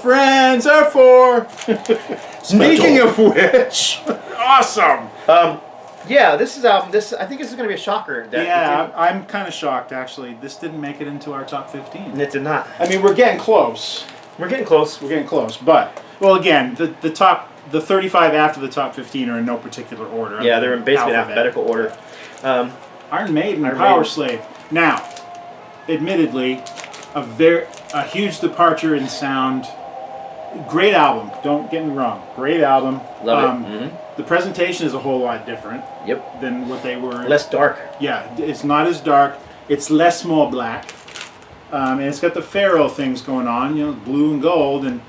friends are for. Speaking of which, awesome. Yeah, this is I think this is going to be a shocker. Yeah, I'm kind of shocked actually. This didn't make it into our top 15. And it did not. I mean, we're getting close. We're getting close. We're getting close, but well, again, the 35 after the top 15 are in no particular order. Yeah, they're in basically alphabetical order. Iron Maiden, POWERSLAVE. Now, admittedly, a huge departure in sound. Great album. Don't get me wrong. Great album. Love it. The presentation is a whole lot different. Yep. Than what they were. Less dark. Yeah, it's not as dark. It's less more black. And it's got the Pharaoh things going on, you know, blue and gold. And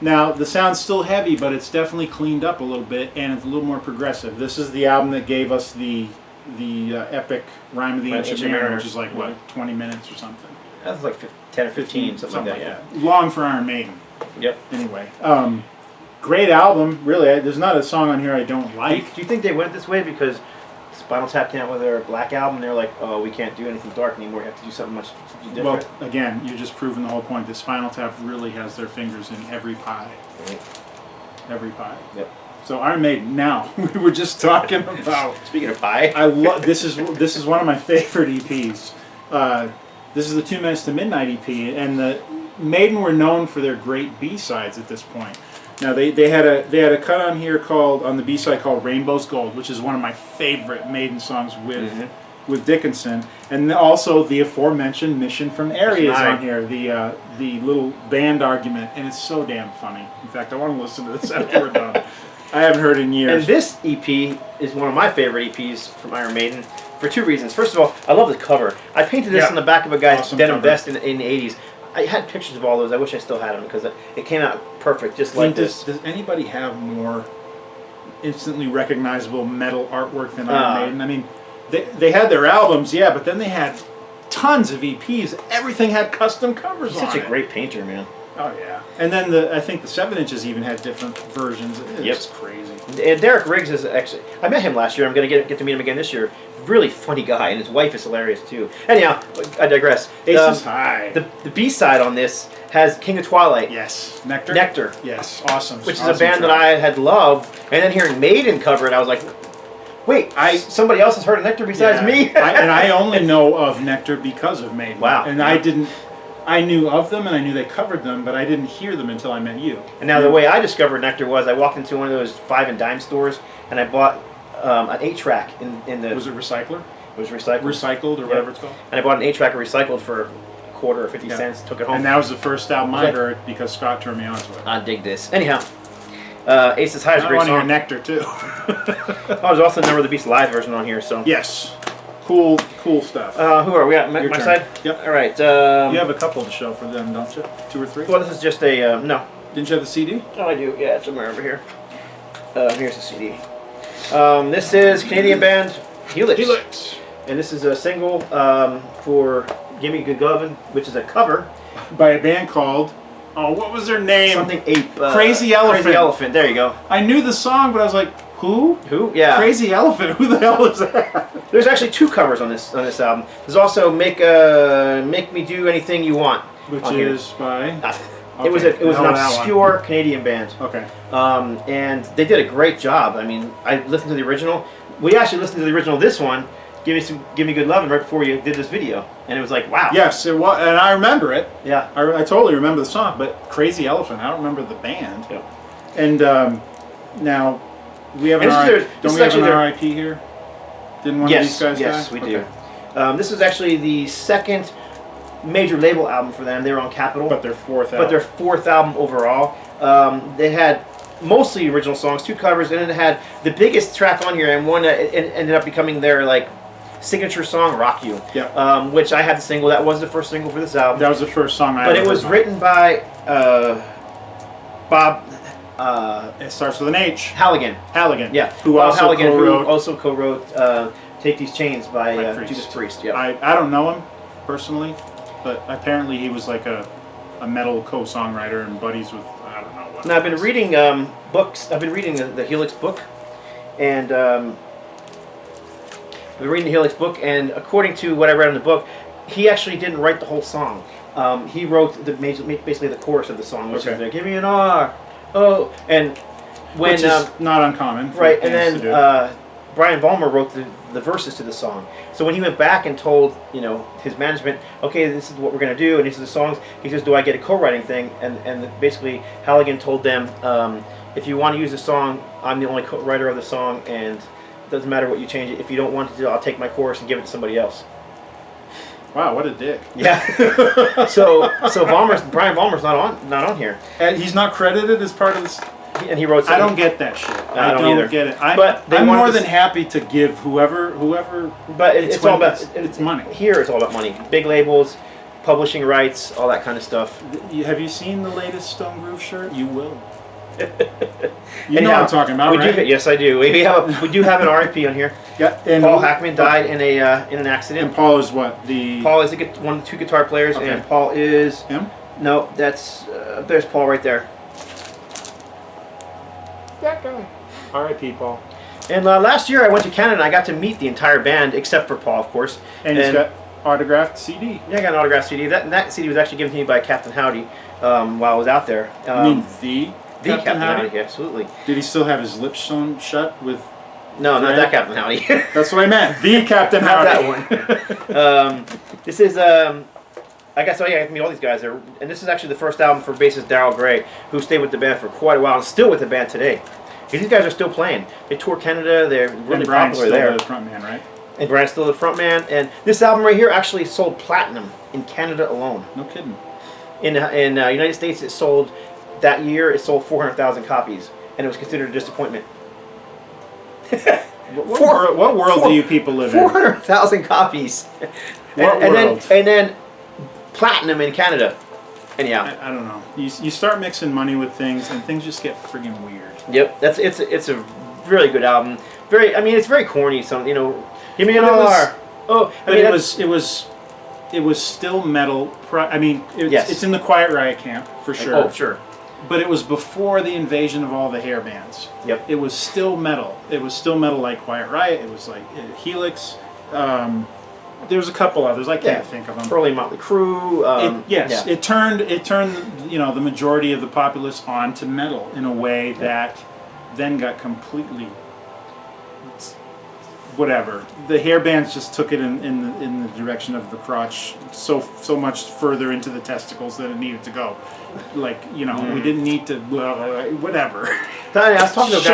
now the sound's still heavy, but it's definitely cleaned up a little bit, and it's a little more progressive. This is the album that gave us the epic Rime of the Ancient Mariner, which is like what, 20 minutes or something. That's like 10 or 15, something like that. Yeah. Long for Iron Maiden. Yep. Anyway, great album. Really, there's not a song on here I don't like. Do you think they went this way because Spinal Tap came out with their Black album? They're like, oh, we can't do anything dark anymore. We have to do something much different. Well, again, you're just proving the whole point that Spinal Tap really has their fingers in every pie. Right. Every pie. Yep. So Iron Maiden. Now we were just talking about. Speaking of pie, I love this is one of my favorite EPs. This is the 2 Minutes to Midnight EP, and the Maiden were known for their great B-sides at this point. Now they had a cut on here on the B-side called Rainbow's Gold, which is one of my favorite Maiden songs with Dickinson, and also the aforementioned Mission from Area is on here, the little band argument, and it's so damn funny. In fact, I want to listen to this after we're done. I haven't heard it in years. And this EP is one of my favorite EPs from Iron Maiden for 2 reasons. First of all, I love the cover. I painted this on the back of a guy's denim vest in the 80s. I had pictures of all those. I wish I still had them because it came out perfect, just like this. Does anybody have more instantly recognizable metal artwork than Iron Maiden? I mean, they had their albums, yeah, but then they had tons of EPs. Everything had custom covers on it. Such a great painter, man. Oh, yeah. And then I think the 7 inches even had different versions. It's crazy. And Derek Riggs is actually, I met him last year. I'm going to get to meet him again this year. Really funny guy, and his wife is hilarious too. Anyhow, I digress. Aces high. The B-side on this has King of Twilight. Yes. Nectar? Nectar. Yes. Awesome. Which is a band that I had loved. And then hearing Maiden cover it, I was like, wait, somebody else has heard of Nectar besides me? And I only know of Nectar because of Maiden. Wow. And I knew of them, and I knew they covered them, but I didn't hear them until I met you. And now the way I discovered Nectar was I walked into one of those 5 and dime stores, and I bought an 8-track in the... Was it Recycler? It was recycled. Recycled, or whatever it's called. And I bought an 8-track recycled for a quarter or 50 cents, took it home. And that was the first album I heard because Scott turned me onto it. I dig this. Anyhow, Aces High is a great song. I want to hear Nectar, too. There's also the Number of the Beast live version on here, so... Yes. Cool stuff. Who are we at? My turn. side? Yep. All right. You have a couple to show for them, don't you? 2 or 3? Well, this is just a, no. Didn't you have the CD? Oh, I do. Yeah, it's somewhere over here. Here's the CD. This is Canadian band Helix. Helix. And this is a single for Gimme Good Lovin', which is a cover. By a band called... Oh, what was their name? Something Ape. Crazy Elephant. Crazy Elephant. There you go. I knew the song, but I was like, who? Who? Yeah. Crazy Elephant. Who the hell is that? There's actually 2 covers on this album. There's also Make Me Do Anything You Want, which is by. It was an obscure Canadian band. Okay. And they did a great job. I mean, I listened to the original. We actually listened to the original. This one, Give Me Good Lovin', right before you did this video, and it was like, wow. Yes, it was, and I remember it. Yeah. I totally remember the song, but Crazy Elephant, I don't remember the band. Yeah. And now. We have don't we have an RIP here? Didn't one of these guys die? Yes, we do. This is actually the 2nd major label album for them. They were on Capitol. But their 4th album. But their 4th album overall. They had mostly original songs, 2 covers, and then it had the biggest track on here, and one that ended up becoming their signature song, Rock You. Yeah. Which I had the single. That was the first single for this album. That was the first song I ever heard. But it was written by Bob... it starts with an H. Halligan. Yeah. Who also co-wrote Take These Chains by Judas Priest. Yeah. I don't know him personally, but apparently he was like a metal co-songwriter and buddies with I don't know what. Now I've been reading books. I've been reading the Helix book, and according to what I read in the book, he actually didn't write the whole song. he wrote basically the chorus of the song, which is "Give me an R, oh," and when which is not uncommon, right? And then Brian Vollmer wrote the verses to the song. So when he went back and told his management, okay, this is what we're going to do, and these are the songs, he says, do I get a co-writing thing? And basically Halligan told them, if you want to use the song, I'm the only co-writer of the song, and it doesn't matter what you change it. If you don't want to do it, I'll take my chorus and give it to somebody else. Wow, what a dick! Yeah. so Brian Vollmer's not on here. And he's not credited as part of this. And he wrote something. I don't get that shit. I don't either. get it. I'm more than happy to give whoever. But it's all about it's money. Here it's all about money. Big labels, publishing rights, all that kind of stuff. Have you seen the latest Stone Groove shirt? You will. You know what I'm talking about, right? Yes, I do. We do have an RIP on here. Yeah. And Paul Hackman died in an accident. And Paul is what? Paul is one of the two guitar players, and Paul is him. No, that's there's Paul right there. That guy. R.I.P. Paul. And last year I went to Canada and I got to meet the entire band except for Paul, of course. And he's got autographed CD. Yeah, I got an autographed CD. That CD was actually given to me by Captain Howdy while I was out there. You mean the Captain Howdy? Absolutely. Did he still have his lips sewn shut with? No, not that Captain Howdy. That's what I meant. The Captain Howdy. Not that one. This is. I got to meet all these guys there, and this is actually the first album for bassist Daryl Gray, who stayed with the band for quite a while and still with the band today. These guys are still playing. They tour Canada. They're really popular there. And Brian's still the frontman, right? And Brian's still the frontman. And this album right here actually sold platinum in Canada alone. No kidding. In United States, it sold that year. It sold 400,000 copies, and it was considered a disappointment. What world do you people live in? 400,000 copies. What world? And then platinum in Canada. Anyhow, I don't know. You start mixing money with things, and things just get friggin' weird. Yep, it's a really good album. It's very corny. Give me an R. It was still metal. Yes. It's in the Quiet Riot camp for sure. Oh, sure. But it was before the invasion of all the hair bands. Yep. It was still metal. It was still metal like Quiet Riot. It was like Helix. There was a couple others. I can't think of them. Early Motley Crue. It turned the majority of the populace onto metal in a way that then got completely whatever. The hair bands just took it in the direction of the crotch so much further into the testicles than it needed to go. Like, we didn't need to whatever. I was talking to a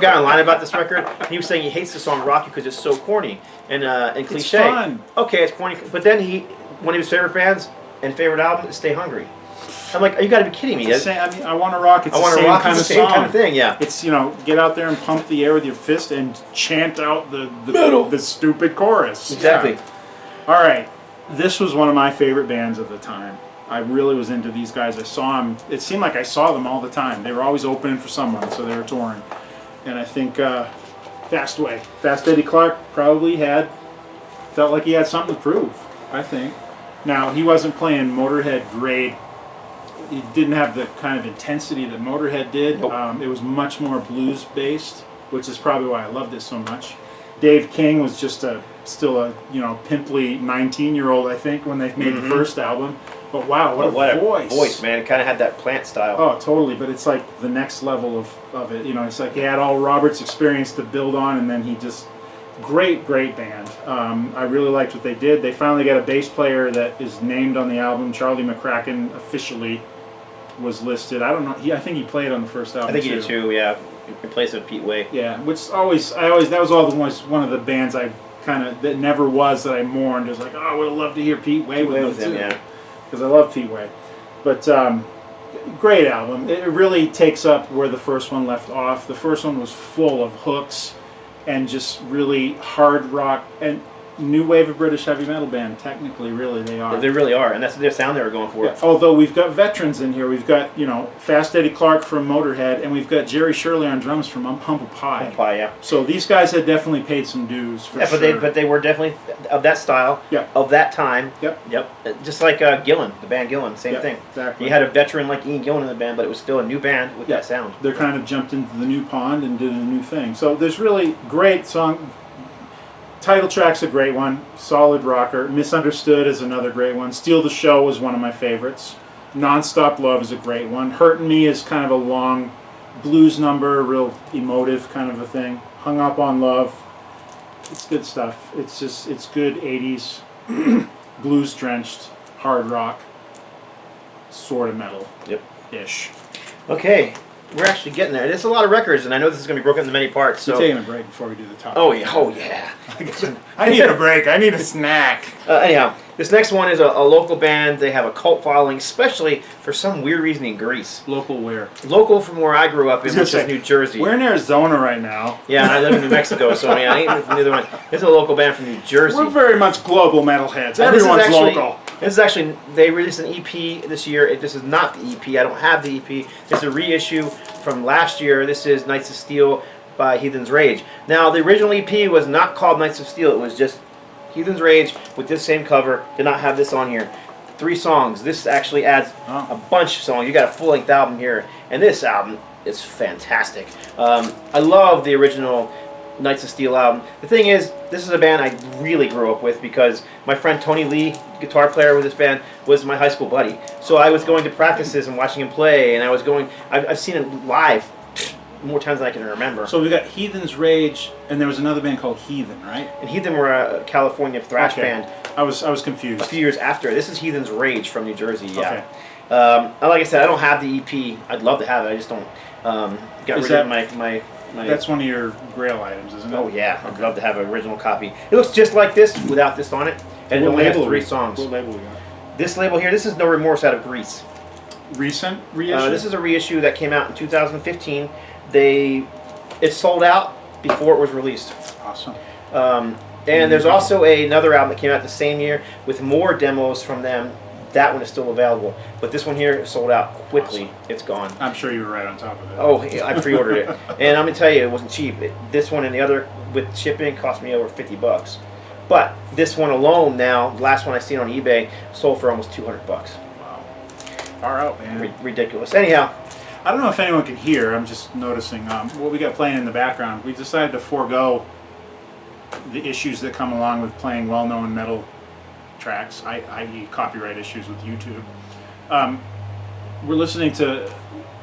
guy online about this record. He was saying he hates the song "Rock You" because it's so corny and cliche. It's fun. Okay, it's corny, but then one of his favorite bands and favorite album is "Stay Hungry." I'm like, you got to be kidding me! I want to rock. It's the same kind of thing. Yeah, it's get out there and pump the air with your fist and chant out the stupid chorus. Exactly. Yeah. All right, this was one of my favorite bands of the time. I really was into these guys. I saw them. It seemed like I saw them all the time. They were always opening for someone, so they were touring. And I think Fast Eddie Clarke probably felt like he had something to prove. I think. Now he wasn't playing Motorhead grade. He didn't have the kind of intensity that Motorhead did. Nope. It was much more blues based, which is probably why I loved it so much. Dave King was just still a pimply 19-year-old, I think, when they made the first album. But wow, what a voice! Voice, man, it kind of had that Plant style. Oh, totally. But it's like the next level of it. It's like he had all Robert's experience to build on, and then he just great band. I really liked what they did. They finally got a bass player that is named on the album. Charlie McCracken officially was listed. I don't know. I think he played on the first album. I think he did too. Yeah, in place of Pete Way. Yeah, which that was always one of the bands that I mourned. It was like, oh, I would have loved to hear Pete Way with them too. Yeah. Because I love Pete Way. But great album. It really takes up where the first one left off. The first one was full of hooks and just really hard rock and new wave of British heavy metal band. Technically, really, they are. They really are, and that's the sound they were going for. Yeah, although we've got veterans in here. We've got, Fast Eddie Clarke from Motorhead, and we've got Jerry Shirley on drums from Humble Pie. Humble Pie, yeah. So these guys had definitely paid some dues for sure. But they were definitely of that style, of that time. Yep. Just like Gillan, the band Gillan, same thing. Exactly. You had a veteran like Ian Gillan in the band, but it was still a new band with that sound. They kind of jumped into the new pond and did a new thing. So there's really great song. Title Track's a great one. Solid rocker. Misunderstood is another great one. Steal the Show is one of my favorites. Nonstop Love is a great one. Hurtin' Me is kind of a long blues number, real emotive kind of a thing. Hung Up on Love. It's good stuff. It's good 80s blues drenched hard rock sort of metal. Yep. Ish. Okay. We're actually getting there. There's a lot of records, and I know this is going to be broken into many parts. So We're taking a break before we do the top. Oh yeah, oh yeah. I need a break. I need a snack. Anyhow, this next one is a local band. They have a cult following, especially for some weird reason in Greece. Local where? Local from where I grew up in, which is New Jersey. We're in Arizona right now. Yeah, and I live in New Mexico, so I ain't from neither one. This is a local band from New Jersey. We're very much global metalheads. And Everyone's local. This is actually, they released an EP this year. This is not the EP. I don't have the EP. This is a reissue from last year. This is Knights of Steel by Heathens Rage. Now, the original EP was not called Knights of Steel. It was just Heathens Rage with this same cover. Did not have this on here. 3 songs. This actually adds a bunch of songs. You got a full-length album here. And this album is fantastic. I love the original Knights of Steel album. The thing is, this is a band I really grew up with because my friend Tony Lee, guitar player with this band, was my high school buddy. So I was going to practices and watching him play, and I've seen him live more times than I can remember. So we got Heathens Rage, and there was another band called Heathen, right? And Heathen were a California thrash band. I was confused. A few years after. This is Heathens Rage from New Jersey, yeah. Okay. Like I said, I don't have the EP. I'd love to have it. I just don't. Got rid of my That's one of your grail items, isn't it? Oh yeah, I'd love to have an original copy. It looks just like this without this on it, and it only has 3 songs. What label we got? This label here, this is No Remorse out of Greece. Recent reissue? This is a reissue that came out in 2015. It sold out before it was released. Awesome. And there's also another album that came out the same year with more demos from them. That one is still available, but this one here sold out quickly. Awesome. It's gone. I'm sure you were right on top of it. Oh, I pre-ordered it, and I'm gonna tell you, it wasn't cheap. This one and the other with shipping cost me over $50. But this one alone, now, the last one I seen on eBay, sold for almost $200. Wow, far out, man. Ridiculous. Anyhow, I don't know if anyone can hear. I'm just noticing what we got playing in the background. We decided to forego the issues that come along with playing well-known metal tracks, i.e. copyright issues with YouTube. We're listening to,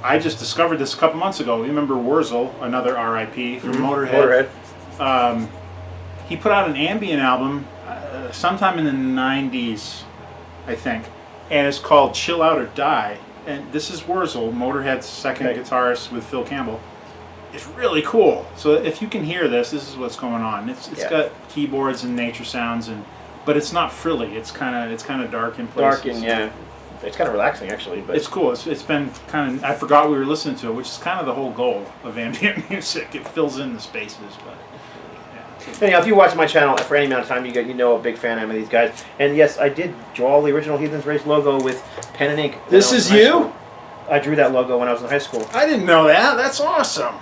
I just discovered this a couple months ago. You remember Wurzel, another RIP from Motorhead? He put out an ambient album sometime in the 90s, I think, and it's called Chill Out or Die. And this is Wurzel, Motorhead's second guitarist with Phil Campbell. It's really cool. So if you can hear this, this is what's going on. It's got keyboards and nature sounds but it's not frilly. It's kind of dark in places. Dark and yeah, it's kind of relaxing actually. But it's cool. It's been kind of. I forgot we were listening to it, which is kind of the whole goal of ambient music. It fills in the spaces, but yeah. Anyhow, if you watch my channel for any amount of time, you know a big fan I am of these guys. And yes, I did draw the original Heathens Race logo with pen and ink. This is you? I drew that logo when I was in high school. I didn't know that. That's awesome.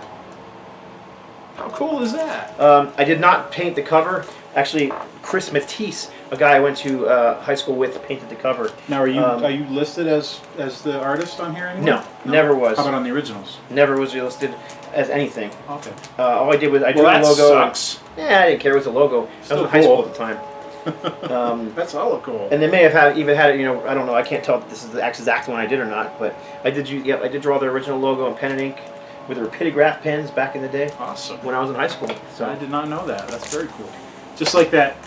How cool is that? I did not paint the cover. Actually, Chris Matisse, a guy I went to high school with, painted the cover. Now, are you listed as the artist on here anymore? No, never was. How about on the originals? Never was listed as anything. Okay. All I did was I drew the logo. Sucks. Yeah, I didn't care. It was a logo. I was in high school at the time. That's all cool. And they may have even had it. I don't know. I can't tell if this is the exact one I did or not. But I did. I did draw the original logo in pen and ink with the rapidograph pens back in the day. Awesome. When I was in high school. So I did not know that. That's very cool. Just like that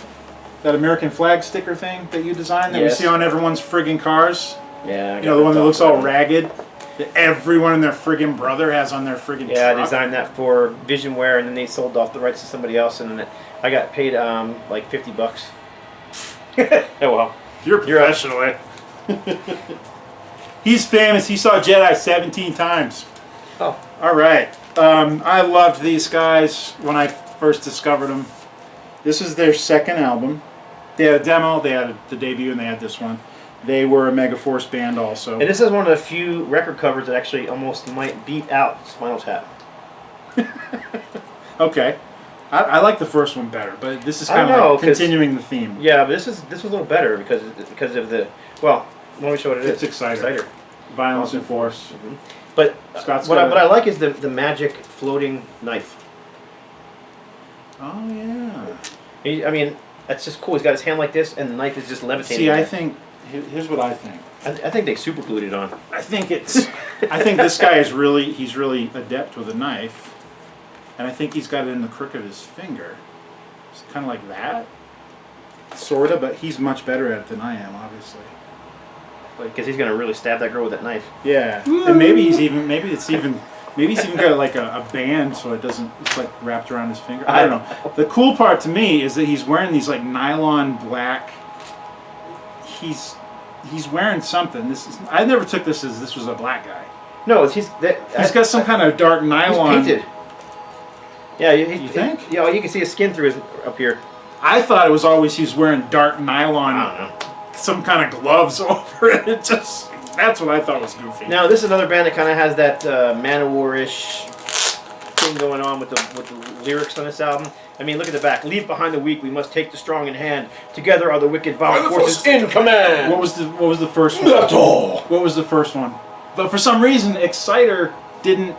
American flag sticker thing that you designed that we see on everyone's friggin' cars. Yeah. The one that looks all ragged. That everyone and their friggin' brother has on their friggin' truck. Yeah, I designed that for Visionware, and then they sold off the rights to somebody else, and then I got paid like $50. Oh well. You're professional, eh? He's famous. He saw Jedi 17 times. Oh. All right. I loved these guys when I first discovered them. This is their second album. They had a demo, they had the debut, and they had this one. They were a Megaforce band also. And this is one of the few record covers that actually almost might beat out Spinal Tap. Okay. I like the first one better, but this is kind of like continuing the theme. Yeah, but this was a little better because of the, well, let me show what it is. It's Exciter. Violence and Force. Mm-hmm. But what I like is the magic floating knife. Oh, yeah. I mean, that's just cool. He's got his hand like this, and the knife is just levitating. See, I think here's what I think. I think they super glued it on. I think this guy is he's really adept with a knife, and I think he's got it in the crook of his finger. It's kind of like that, sort of, but he's much better at it than I am, obviously. Because he's gonna really stab that girl with that knife. Yeah, and maybe he's even got like a band so it's like wrapped around his finger. I don't know. The cool part to me is that he's wearing these like nylon black. He's wearing something. I never took this as this was a black guy. No, he's got some kind of dark nylon. He's painted. Yeah, you think? Yeah, you can see his skin through his up here. I thought it was always he was wearing dark nylon. I don't know. Some kind of gloves over it. That's what I thought was goofy. Now this is another band that kind of has that Manowar-ish thing going on with the lyrics on this album. I mean, look at the back. Leave behind the weak, we must take the strong in hand. Together are the wicked violent forces in command. What was the first one? Metal. What was the first one? But for some reason, Exciter didn't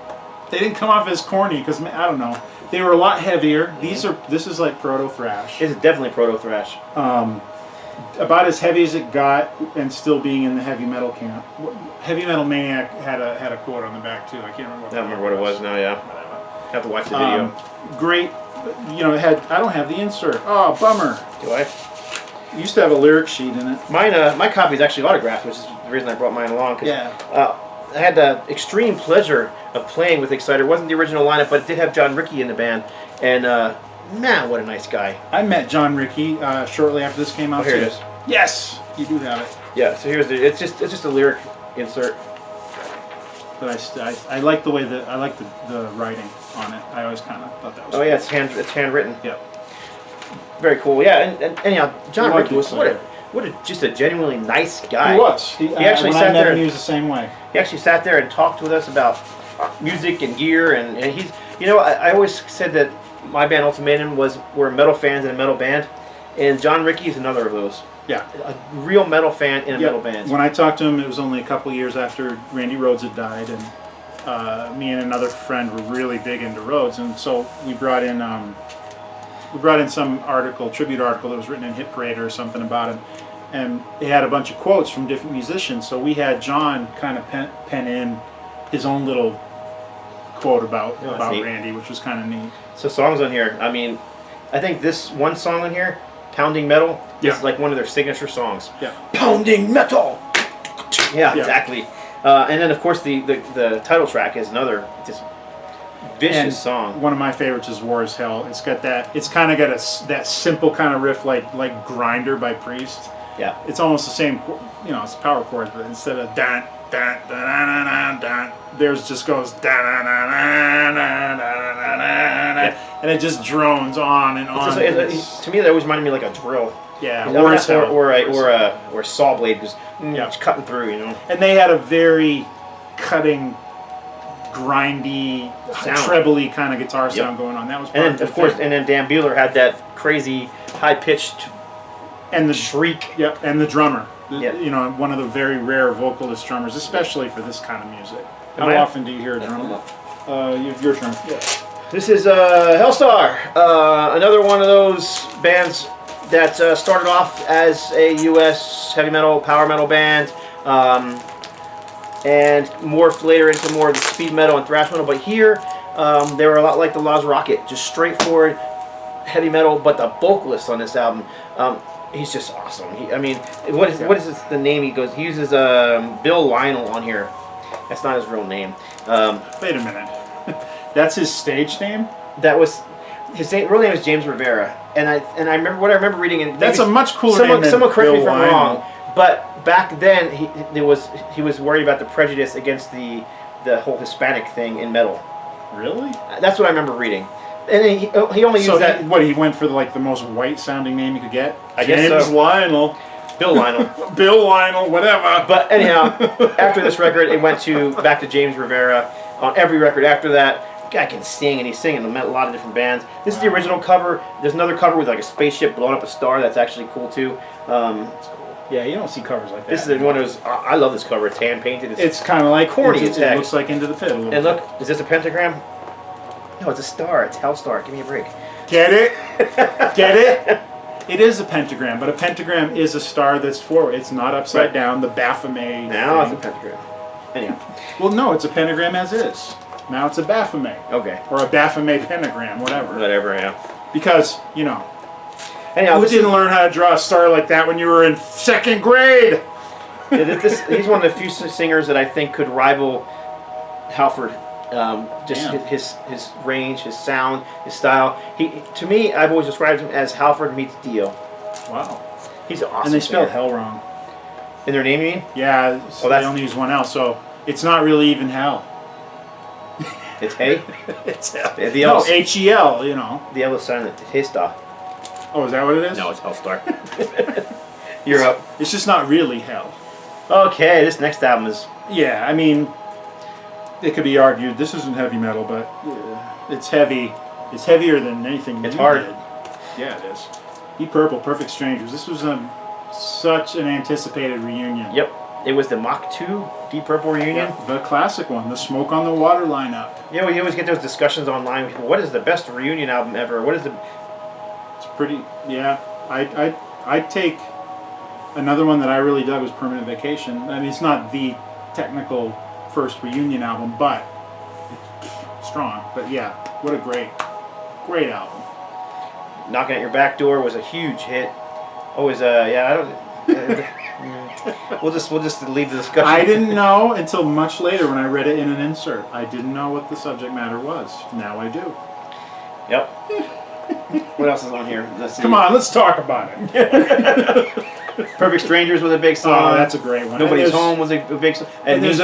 come off as corny because I don't know. They were a lot heavier. This is like proto thrash. This is definitely proto thrash. About as heavy as it got, and still being in the heavy metal camp. Heavy Metal Maniac had a quote on the back too. I can't remember. I don't remember what it was now. Yeah, have to watch the video. Great, it had. I don't have the insert. Oh, bummer. Do I? It used to have a lyric sheet in it. Mine, my copy is actually autographed, which is the reason I brought mine along. Yeah. I had the extreme pleasure of playing with Exciter. It wasn't the original lineup, but it did have John Rickey in the band, and man, what a nice guy. I met John Rickey shortly after this came out. Oh, here it is. Yes, you do have it. Yeah. So here's it's just a lyric insert. But I like the way I like the writing on it. I always kind of thought that was. Oh cool. Yeah, it's handwritten. Yep. Very cool. Yeah, and anyhow, John Rickey was what just a genuinely nice guy. He was. He actually sat there. He was the same way. He actually sat there and talked with us about music and gear, and he's. I always said that my band Ultimatum were metal fans in a metal band, and John Rickey is another of those. Yeah. A real metal fan in a metal band. When I talked to him, it was only a couple years after Randy Rhoads had died, and me and another friend were really big into Rhoads, and so we brought in some tribute article that was written in Hit Parade or something about him, and it had a bunch of quotes from different musicians. So we had John kind of pen in his own little quote about Randy, which was kind of neat. So songs on here. I mean, I think this one song on here, "Pounding Metal," is like one of their signature songs. Yeah. Pounding metal. Yeah, exactly. And then of course the title track is another just vicious song. One of my favorites is "War Is Hell." It's got that. It's kind of got that simple kind of riff like "Grinder" by Priest. Yeah. It's almost the same. It's power chords, but instead of dun dun dun dun dun dun, theirs just goes dun dun dun dun dun dun dun, and it just drones on and on. To me, that always reminded me like a drill. Yeah, or a saw blade, because it's cutting through, And they had a very cutting, grindy, trebly kind of guitar sound going on. That was and then Dan Bueller had that crazy high pitched and the shriek. Yep, and the drummer. One of the very rare vocalist drummers, especially for this kind of music. How often do you hear a drummer? Your turn. Yeah. This is HELSTAR, another one of those bands that started off as a U.S. heavy metal, power metal band, and morphed later into more of the speed metal and thrash metal. But here, they were a lot like the Laws Rocket, just straightforward heavy metal. But the vocalist on this album, he's just awesome. What is the name he goes? He uses Bill Lionel on here. That's not his real name. Wait a minute. That's his stage name? That was his real name is James Rivera, and I remember reading. And that's a much cooler name than someone correct me if I'm Lionel. wrong, but back then he was worried about the prejudice against the whole Hispanic thing in metal. Really? That's what I remember reading. And then he only used that. He went for the most white sounding name he could get? I guess so. James Lionel. Bill Lionel. Bill Lionel, whatever. But anyhow, after this record, it went back to James Rivera. On every record after that, the guy can sing, and he's singing in a lot of different bands. This is the original cover. There's another cover with like a spaceship blowing up a star. That's actually cool too. That's cool. Yeah, you don't see covers like that. This is one of those. I love this cover. It's hand painted. It's kind of like corny. It looks like Into the Pit a little bit. And look, is this a pentagram? No, it's a star. It's HELSTAR. Give me a break. Get it? Get it? It is a pentagram, but a pentagram is a star that's forward. It's not upside down. The Baphomet. Now thing. it's a pentagram. Anyhow. Well, no, it's a pentagram as is. Now it's a Baphomet. Okay. Or a Baphomet pentagram, whatever. Whatever, yeah. Because, you know, anyhow, who didn't learn how to draw a star like that when you were in 2nd grade? He's one of the few singers that I think could rival Halford. Just his range, his sound, his style. To me, I've always described him as Halford meets Dio. Wow. He's an awesome And they spelled singer. hell wrong. In their name, you mean? Yeah, they only use one L, so it's not really even hell. It's hey? It's hell. The No, L, H-E-L, you know. the L is silent. It's HELSTAR. Oh, is that what it is? No, it's HELSTAR. You're up. It's just not really hell. Okay, this next album is... Yeah, I mean, it could be argued this isn't heavy metal, but it's heavy. It's heavier than anything It's you hard. did. Yeah, it is. Deep Purple, Perfect Strangers. This was such an anticipated reunion. Yep. It was the Mach 2 Deep Purple reunion. Yeah, the classic one, the Smoke on the Water lineup. You know, you always get those discussions online with people. What is the best reunion album ever? What is the... It's pretty, yeah. I'd take another one that I really dug was Permanent Vacation. I mean, it's not the technical first reunion album, but it's strong. But yeah, what a great album. Knocking at Your Back Door was a huge hit. Always, yeah, I don't... we'll just leave the discussion. I didn't know until much later when I read it in an insert. I didn't know what the subject matter was. Now I do. Yep. What else is on here? Let's see. Come on, let's talk about it. Perfect Strangers was a big song. Oh, that's a great one. Nobody's Home was a big song. And there's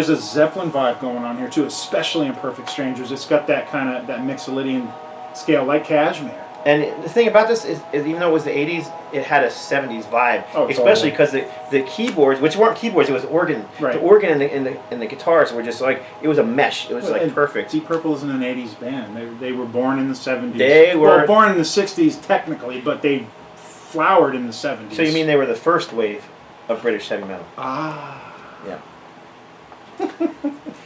a Zeppelin vibe going on here too, especially in Perfect Strangers. It's got that kind of that Mixolydian scale, like Kashmir. And the thing about this is even though it was the 80s, it had a 70s vibe. Oh, especially because the keyboards, which weren't keyboards, it was organ. Right. The organ and the guitars were just like, it was a mesh. It was like perfect. Deep Purple isn't an 80s band. They were born in the 70s. They were... Well, born in the 60s technically, but they flowered in the 70s. So you mean they were the first wave of British heavy metal? Ah. Yeah.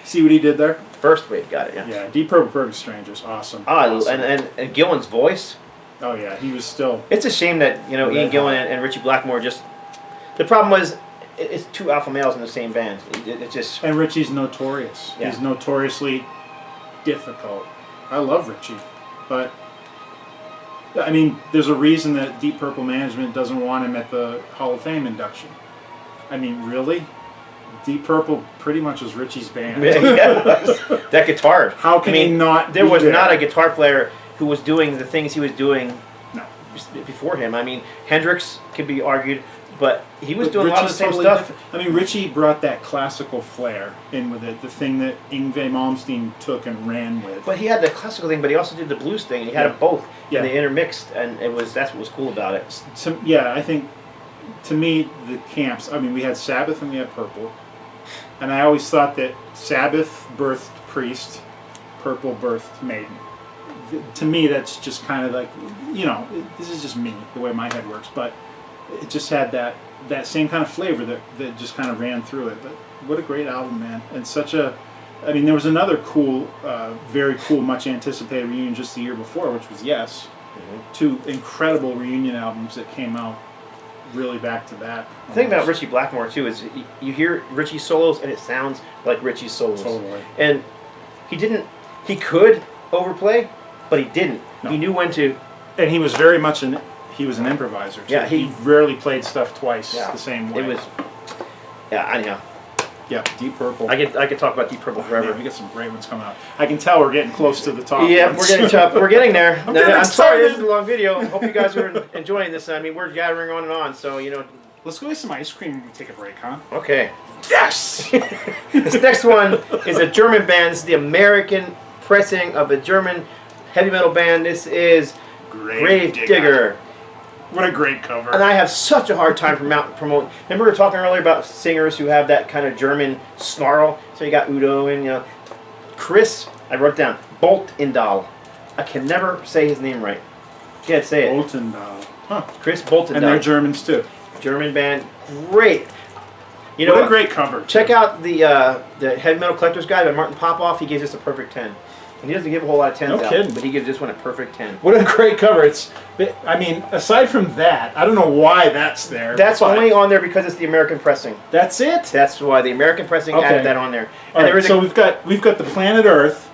See what he did there? First wave, got it, yeah. Yeah, Deep Purple, Perfect Strangers, awesome. Awesome. And Gillan's voice. Oh yeah, he was still... It's a shame that, Ian Gillan and Richie Blackmore just... The problem was, it's two alpha males in the same band. It just... And Richie's notorious. Yeah. He's notoriously difficult. I love Richie, but... I mean, there's a reason that Deep Purple management doesn't want him at the Hall of Fame induction. I mean, really? Deep Purple pretty much was Richie's band. Yeah, that guitar. How can he not There be was there? not a guitar player who was doing the things he was doing No. before him. I mean, Hendrix could be argued, but he was But doing a lot of the Richie's same totally stuff. different. I mean, Richie brought that classical flair in with it, the thing that Yngwie Malmsteen took and ran with. But he had the classical thing, but he also did the blues thing. He had them both, Yeah. and they intermixed, and that's what was cool about it. Yeah, I think, to me, the camps, I mean, we had Sabbath and we had Purple, and I always thought that Sabbath birthed Priest, Purple birthed Maiden. To me, that's just kind of like, this is just me, the way my head works, but it just had that same kind of flavor that just kind of ran through it. But what a great album, man. And I mean, there was another cool, very cool, much anticipated reunion just the year before, which was Yes. Mm-hmm. Two incredible reunion albums that came out really back to back. The thing about Richie Blackmore, too, is you hear Richie's solos, and it sounds like Richie's solos. Totally. And he could overplay, but he didn't. No. He knew when to... And he was very much an improviser, too. Yeah, he rarely played stuff twice Yeah. the same way. It was... Yeah, anyhow. Yeah, Deep Purple. I could talk about Deep Purple forever. Man, we got some great ones coming out. I can tell we're getting close to the top. Yeah, ones. we're getting tough. We're getting there. I'm getting I'm sorry this excited. is a long video. Hope you guys are enjoying this. I mean, we're gathering on and on, so, Let's go get some ice cream and take a break, huh? Okay. Yes! This next one is a German band. This is the American pressing of a German heavy metal band. This is Grave Digger. What a great cover. And I have such a hard time promoting. Remember we were talking earlier about singers who have that kind of German snarl? So you got Udo and, Chris, I wrote down, Boltendal. I can never say his name right. Can't say it. Boltendal. Huh. Chris Boltendal. And they're Germans, too. German band. Great. What a great cover. Check out the Heavy Metal Collector's Guide by Martin Popoff. He gives us a perfect 10. And he doesn't give a whole lot of 10s No out, kidding. but he gives this one a perfect 10. What a great cover. I mean, aside from that, I don't know why that's there. That's but only on there because it's the American pressing. That's it? That's why the American pressing added that on there. All And right, there is so we've got the planet Earth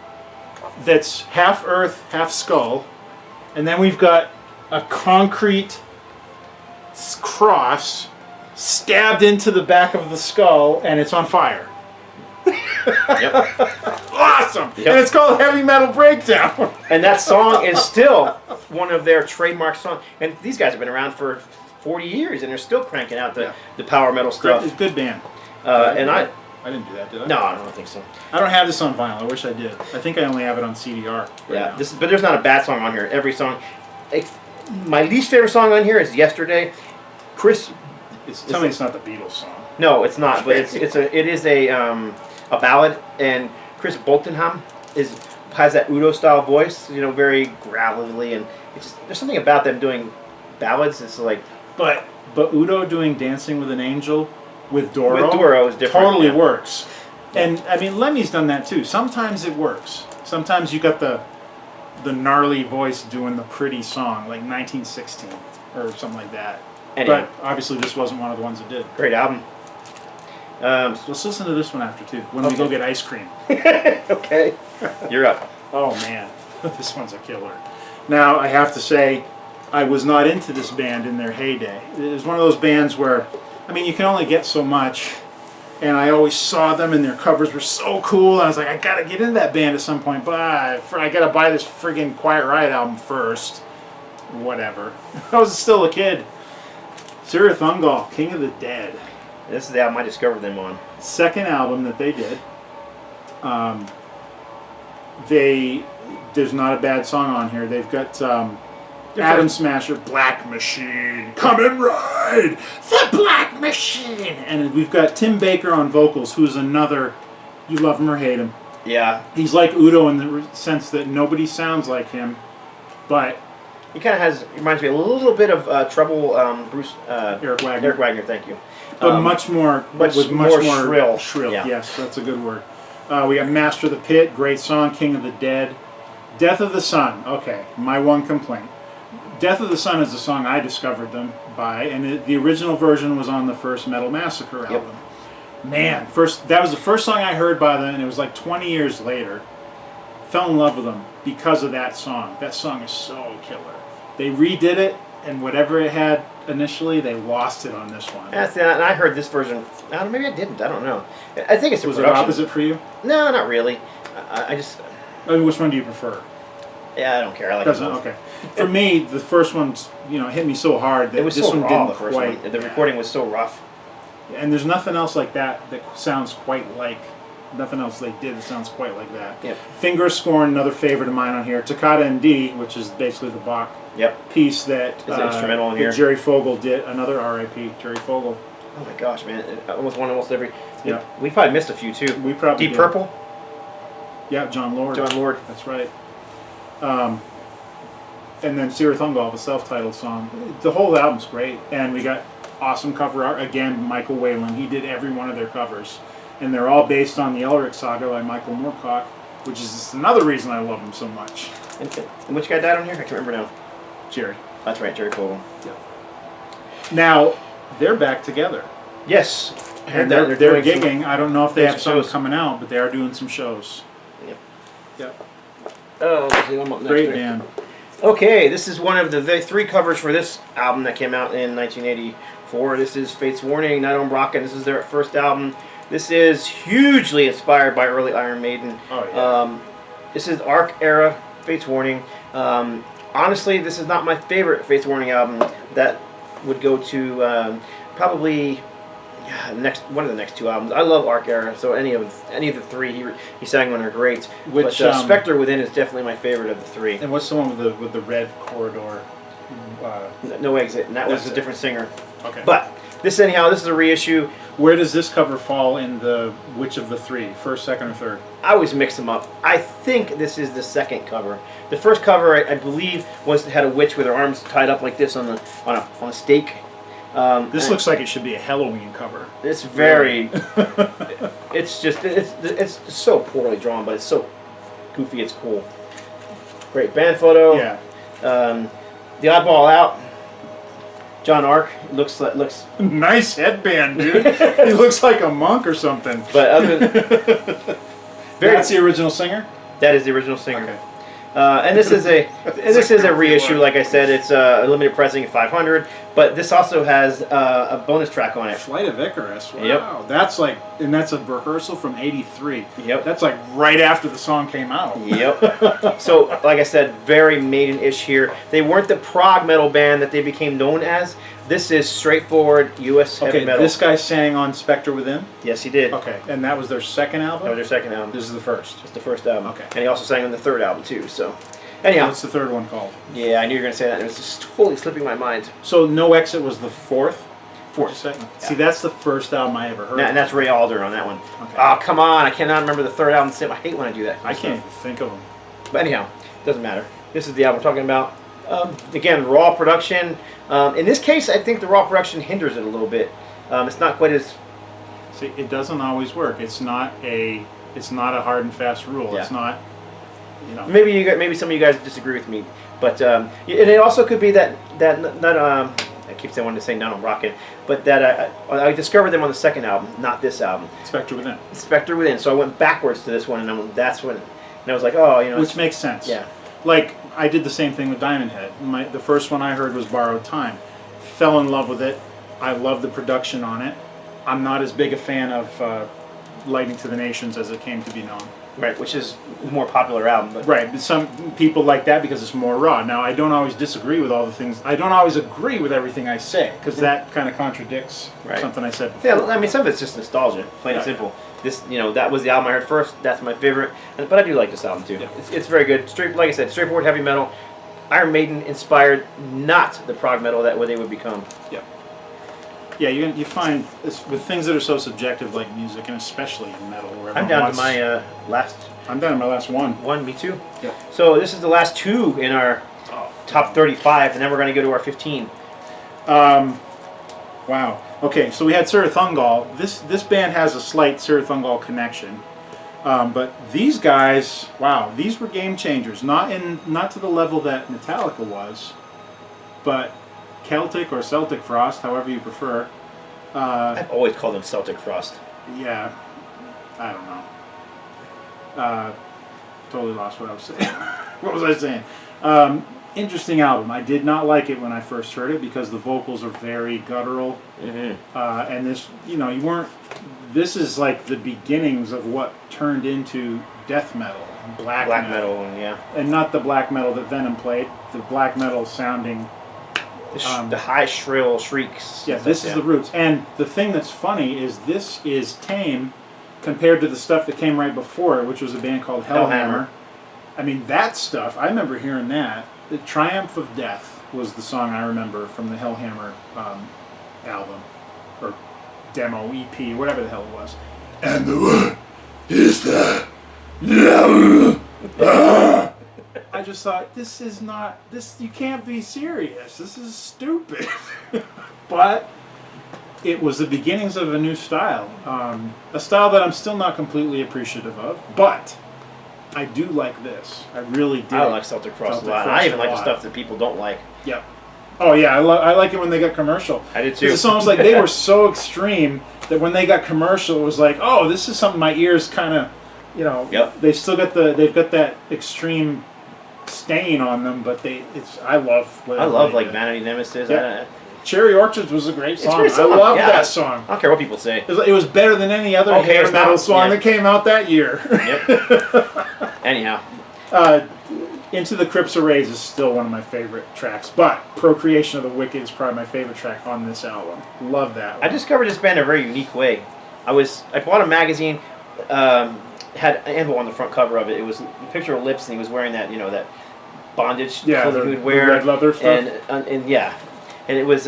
that's half Earth, half skull. And then we've got a concrete cross stabbed into the back of the skull, and it's on fire. Yep. Awesome! Yep. And it's called Heavy Metal Breakdown. And that song is still one of their trademark songs. And these guys have been around for 40 years, and they're still cranking out the power metal stuff. It's a good band. And I didn't do that, did I? No, I don't think so. I don't have this on vinyl. I wish I did. I think I only have it on CDR. Yeah, but there's not a bad song on here. Every song. My least favorite song on here is "Yesterday." Chris, Tell me it's not the Beatles song. no, it's not. But it is a ballad, and Chris Boltonham has that Udo style voice. You know, very gravelly, and there's something about them doing ballads. It's like, But Udo doing "Dancing with an Angel" with Doro, is different. totally works. And I mean, Lemmy's done that too. Sometimes it works. Sometimes you got the gnarly voice doing the pretty song, like 1916 or something like that. Anyway. But obviously, this wasn't one of the ones that did. Great album. Let's listen to this one after too. When we go get ice cream. Okay, you're up. Oh man, this one's a killer. Now I have to say, I was not into this band in their heyday. It was one of those bands where, I mean, you can only get so much. And I always saw them, and their covers were so cool. I was like, I gotta get into that band at some point, but I gotta buy this friggin' Quiet Riot album first. Whatever. I was still a kid. Cirith Ungol, King of the Dead. This is the album I discovered them on. Second album that they did. There's not a bad song on here. They've got Atom Smasher, Black Machine, come and ride the Black Machine. And we've got Tim Baker on vocals, who's another, you love him or hate him. Yeah. He's like Udo in the sense that nobody sounds like him, but he kind of reminds me a little bit of Eric Wagner. Eric Wagner, thank you. But much more shrill. Shrill, yeah. yes, that's a good word. We got Master of the Pit, great song, King of the Dead. Death of the Sun, okay, my one complaint. Death of the Sun is the song I discovered them by, and the original version was on the first Metal Massacre album. Yep. Man, that was the first song I heard by them, and it was like 20 years later. Fell in love with them because of that song. That song is so killer. They redid it, and whatever it had initially, they lost it on this one. And I heard this version. Maybe I didn't. I don't know. I think it's a Was production. it opposite for you? No, not really. I mean, which one do you prefer? Yeah, I don't care. I like Doesn't it. Okay. For me, the first one's hit me so hard that it was this so one raw. didn't The first quite. one. The recording was so rough. And there's nothing else like that sounds quite like. Nothing else they did that sounds quite like that. Yep. Finger Scorn, another favorite of mine on here. Toccata in D, which is basically the Bach piece that instrumental in here. Jerry Fogel did. Another R.I.P. Jerry Fogel. Oh my gosh, man! Almost every. Yeah. We probably missed a few too. We probably Deep did. Purple. Yeah, John Lord. John Lord. That's right. And then Cirith Ungol, the self-titled song. The whole album's great, and we got awesome cover art. Again, Michael Whalen. He did every one of their covers, and they're all based on the Elric saga by Michael Moorcock, which is just another reason I love him so much. And which guy died on here? I can't remember now. Jerry. That's right, Jerry Fogel. Yeah. Now they're back together. Yes. And they're gigging. I don't know if they have some something coming out, but they are doing some shows. Yep. Yep. Oh, let's see, I'm up next. Great band. Okay, this is one of the three covers for this album that came out in 1984. This is Fate's Warning, Night on Brocken. This is their first album. This is hugely inspired by early Iron Maiden. Oh, yeah. This is Arc era, Fate's Warning. Honestly, this is not my favorite Fate's Warning album. That would go to probably one of the next two albums. I love Arc era, so any of the three he sang on are great. But Spectre Within is definitely my favorite of the three. And what's the one with the red corridor? No Exit, and that was a different singer. Okay. But this is a reissue. Where does this cover fall in which of the three? First, second, or third? I always mix them up. I think this is the second cover. The first cover, I believe, had a witch with her arms tied up like this on a stake. This looks like it should be a Halloween cover. It's very. It's so poorly drawn, but it's so goofy, it's cool. Great band photo. Yeah. The oddball out. John Ark looks Nice headband, dude. He looks like a monk or something. But other than That's the original singer? that is the original singer. Okay. And this is a reissue. Like I said, it's a limited pressing 500. But this also has a bonus track on it. Flight of Icarus. Wow. Yep. That's like, and that's a rehearsal from '83. Yep. That's like right after the song came out. Yep. So, like I said, very Maiden-ish here. They weren't the prog metal band that they became known as. This is straightforward U.S. heavy Okay, metal. this guy sang on Spectre Within? Yes, he did. Okay, and that was their second album? That was their second album. This is the first. It's the first album. Okay. And he also sang on the third album, too. So, anyhow. What's the third one called? Yeah, I knew you were going to say that. It was just totally slipping my mind. So No Exit was the fourth? Fourth. Second. Yeah. See, that's the first album I ever heard. And that's Ray Alder on that one. Okay. Oh, come on. I cannot remember the third album. I hate when I do that. I can't even think of them. But anyhow, doesn't matter. This is the album we're talking about. Again, raw production. In this case, I think the raw production hinders it a little bit. It's not quite as... See, it doesn't always work. It's not a hard and fast rule. Yeah. It's not, you know. Maybe some of you guys disagree with me, but and it also could be that not I keep saying I wanted to say not on Brockin, but that I discovered them on the second album, not this album. Spectre Within. Spectre Within. So I went backwards to this one, and that's when, and I was like, oh, you know, Which makes sense. yeah. Like, I did the same thing with Diamond Head. The first one I heard was Borrowed Time. Fell in love with it. I love the production on it. I'm not as big a fan of Lightning to the Nations as it came to be known. Right, which is a more popular album. But Right, but some people like that because it's more raw. Now, I don't always disagree with all the things. I don't always agree with everything I say because that kind of contradicts Right. something I said before. yeah, I mean, some of it's just nostalgia, plain and Right. simple. This, you know, that was the album I heard first. That's my favorite, but I do like this album too. Yeah. It's very good. Like I said, straightforward heavy metal. Iron Maiden inspired, not the prog metal that way they would become. Yeah. Yeah, you find with things that are so subjective like music, and especially in metal, where I'm down to my last I'm down to my last one. one. Me too. Yeah. So this is the last two in our top 35, and then we're going to go to our 15. Wow. Okay, so we had Surathungal. This band has a slight Surathungal connection, but these guys, wow, these were game changers. Not to the level that Metallica was, but Celtic or Celtic Frost, however you prefer. I've always called them Celtic Frost. Yeah, I don't know. Totally lost what I was saying. What was I saying? Interesting album. I did not like it when I first heard it because the vocals are very guttural. Mm-hmm. And this, you know, this is like the beginnings of what turned into death metal, black metal, yeah. And not the black metal that Venom played, the black metal sounding. The high shrill shrieks. Yeah, this is the roots. And the thing that's funny is this is tame compared to the stuff that came right before it, which was a band called Hellhammer. I mean, that stuff, I remember hearing that. The Triumph of Death was the song I remember from the Hellhammer album, or demo, EP, whatever the hell it was. And the word is the... I just thought, this is not, you can't be serious. This is stupid. But it was the beginnings of a new style. A style that I'm still not completely appreciative of, but I do like this. I really do. I like Celtic Frost a lot. I even like the stuff that people don't like. Yep. Oh yeah, I like it when they got commercial. I did too. It's almost like they were so extreme that when they got commercial, it was like, oh, this is something my ears kind of, you know. Yep. They've got that extreme stain on them, but I love like Vanity Nemesis. Yeah. Cherry Orchards was a great song. Great song. I love Yeah. that song. I don't care what people say. It was better than any other hair metal song that came out that year. Yep. Anyhow. Into the Crypts Arrays is still one of my favorite tracks, but Procreation of the Wicked is probably my favorite track on this album. Love that one. I discovered this band in a very unique way. I bought a magazine, had an anvil on the front cover of it. It was a picture of Lips, and he was wearing that, you know, that bondage clothing he would wear. The red leather stuff. And yeah, and it was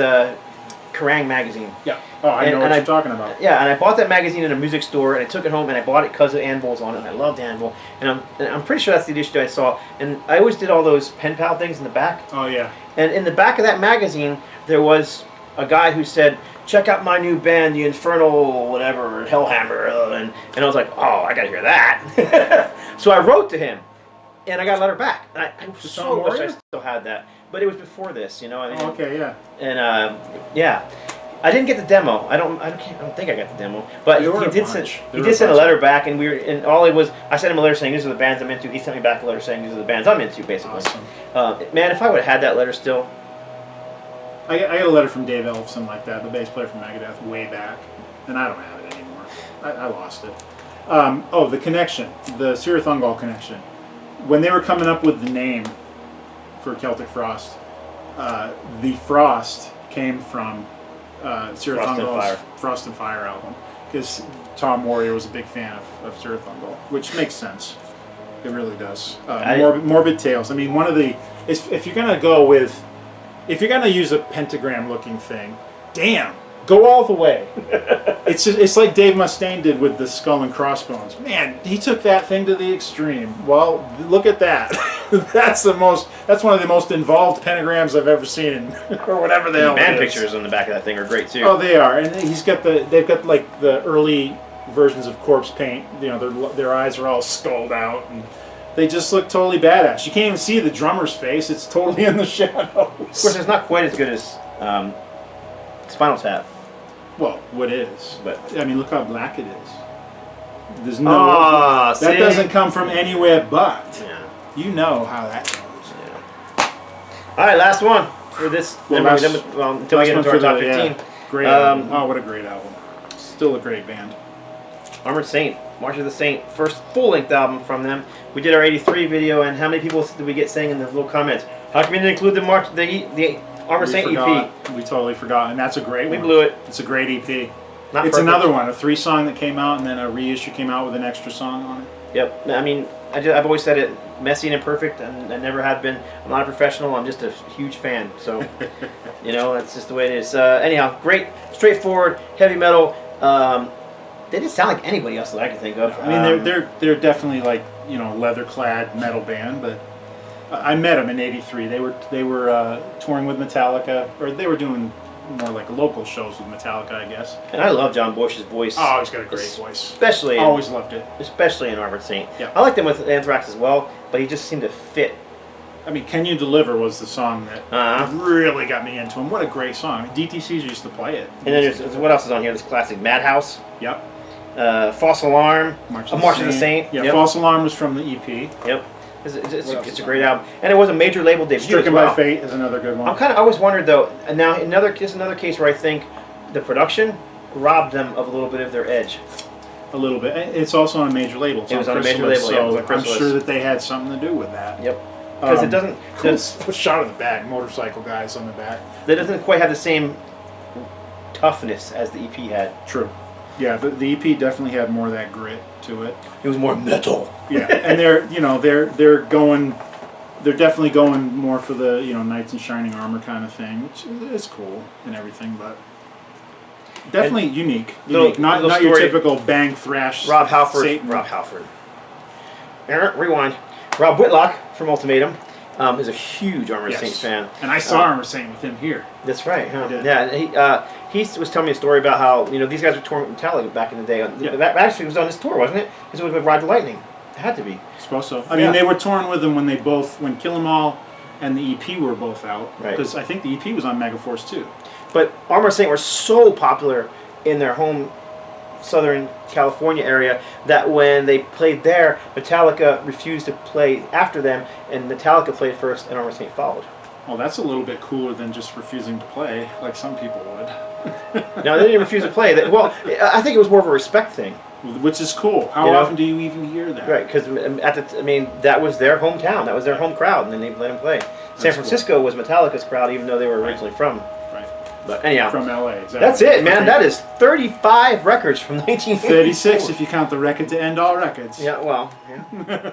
Kerrang magazine. Yeah. Oh, I know what you're talking about. Yeah, and I bought that magazine in a music store, and I took it home, and I bought it because of Anvil's on it, and I loved Anvil. And I'm pretty sure that's the issue I saw. And I always did all those pen pal things in the back. Oh, yeah. And in the back of that magazine, there was a guy who said, check out my new band, the Infernal whatever, Hellhammer. And I was like, oh, I got to hear that. So I wrote to him. and I got a letter back. And I so wish I Warrior? still had that, but it was before this, you know. I mean, Oh, okay, yeah. And yeah, I didn't get the demo. I don't think I got the demo. But he did send a letter back, and and all it was, I sent him a letter saying these are the bands I'm into. He sent me back a letter saying these are the bands I'm into, basically. Awesome. Man, if I would have had that letter still. I got a letter from Dave Ellefson like that, the bass player from Megadeth, way back, and I don't have it anymore. I lost it. Oh, the connection, the Sirathungal connection. When they were coming up with the name for Celtic Frost, the Frost came from Sirathungal's Frost and Fire album, because Tom Warrior was a big fan of Sirathungal, which makes sense. It really does. Morbid Tales. I mean, one of the if you're gonna go with. If you're gonna use a pentagram-looking thing, damn, go all the way. It's like Dave Mustaine did with the Skull and Crossbones. Man, he took that thing to the extreme. Well, look at that. That's one of the most involved pentagrams I've ever seen, or whatever the hell. The band pictures on the back of that thing are great too. Oh, they are, and they've got like the early versions of corpse paint. You know, their eyes are all skulled out and. They just look totally badass. You can't even see the drummer's face. It's totally in the shadows. Of course, it's not quite as good as Spinal Tap. Well, what is? But I mean, look how black it is. There's no... that doesn't come from anywhere but. Yeah. You know how that goes. Yeah. All right, last one for this. Until we get into our top 15. Yeah. Great album. Oh, what a great album. Still a great band. Armored Saint. March of the Saint, first full-length album from them. We did our '83 video, and how many people did we get saying in the little comments? How come you didn't include the Armored Saint EP? We totally forgot, and that's a great one. We blew it. It's a great EP. Not it's perfect. another one, a 3-song that came out, and then a reissue came out with an extra song on it. Yep. I mean, I've always said it, messy and imperfect, and I never have been. I'm not a professional. I'm just a huge fan. So, you know, that's just the way it is. Anyhow, great, straightforward, heavy metal. They didn't sound like anybody else that I can think of. I mean, they're definitely like, you know, leather-clad metal band, but I met them in '83. They were touring with Metallica, or they were doing more like local shows with Metallica, I guess. And I love John Bush's voice. Oh, he's got a great voice. Especially, always loved it. Especially in Armored Saint. Yeah. I liked him with Anthrax as well, but he just seemed to fit. I mean, Can You Deliver was the song that really got me into him. What a great song. I mean, DTCs used to play it. And then there's what else is on here? This classic Madhouse. Yep. False Alarm. March of the Saint. Yeah, yep. False Alarm was from the EP. Yep. It's a great album, and it was a major label debut. Stricken by Fate is another good one. I always wondered though. And now another case where I think the production robbed them of a little bit of their edge. A little bit. It's also on a major label. It was on a major label, so I'm sure that they had something to do with that. Yep. Because it doesn't. Cool shot of the back, motorcycle guys on the back. That doesn't quite have the same toughness as the EP had. True. Yeah, the EP definitely had more of that grit to it. It was more metal. Yeah, and they're definitely going more for the Knights in Shining Armor kind of thing, which is cool and everything, but definitely unique. Not your typical bang thrash. Rob Halford. Rewind. Rob Whitlock from Ultimatum is a huge Armored Saint fan, and I saw Armored Saint with him here. That's right. Huh? Yeah, he was telling me a story about how these guys were touring with Metallica back in the day. Yeah. That actually was on this tour, wasn't it? Because it was with Ride the Lightning. It had to be. I suppose so. I mean, they were touring with them when Kill 'Em All and the EP were both out. Right. Because I think the EP was on Megaforce too. But Armored Saint were so popular in their home Southern California area that when they played there, Metallica refused to play after them, and Metallica played first, and Armored Saint followed. Well, that's a little bit cooler than just refusing to play, like some people would. No, they didn't refuse to play. Well, I think it was more of a respect thing. Which is cool. How often do you even hear that? Right, because that was their hometown. That was their home crowd, and then they let them play. San Francisco was Metallica's crowd, even though they were originally from. Right. But anyhow. From LA, exactly. That's it, man. That is 35 records from 1984. 36 if you count the record to end all records. Yeah, well. Yeah.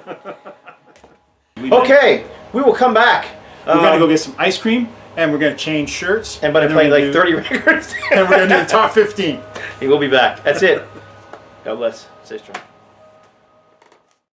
Okay, we will come back. We're going to go get some ice cream, and we're going to change shirts. And I play like 30 records. And we're going to do the top 15. He will be back. That's it. God bless. Stay strong.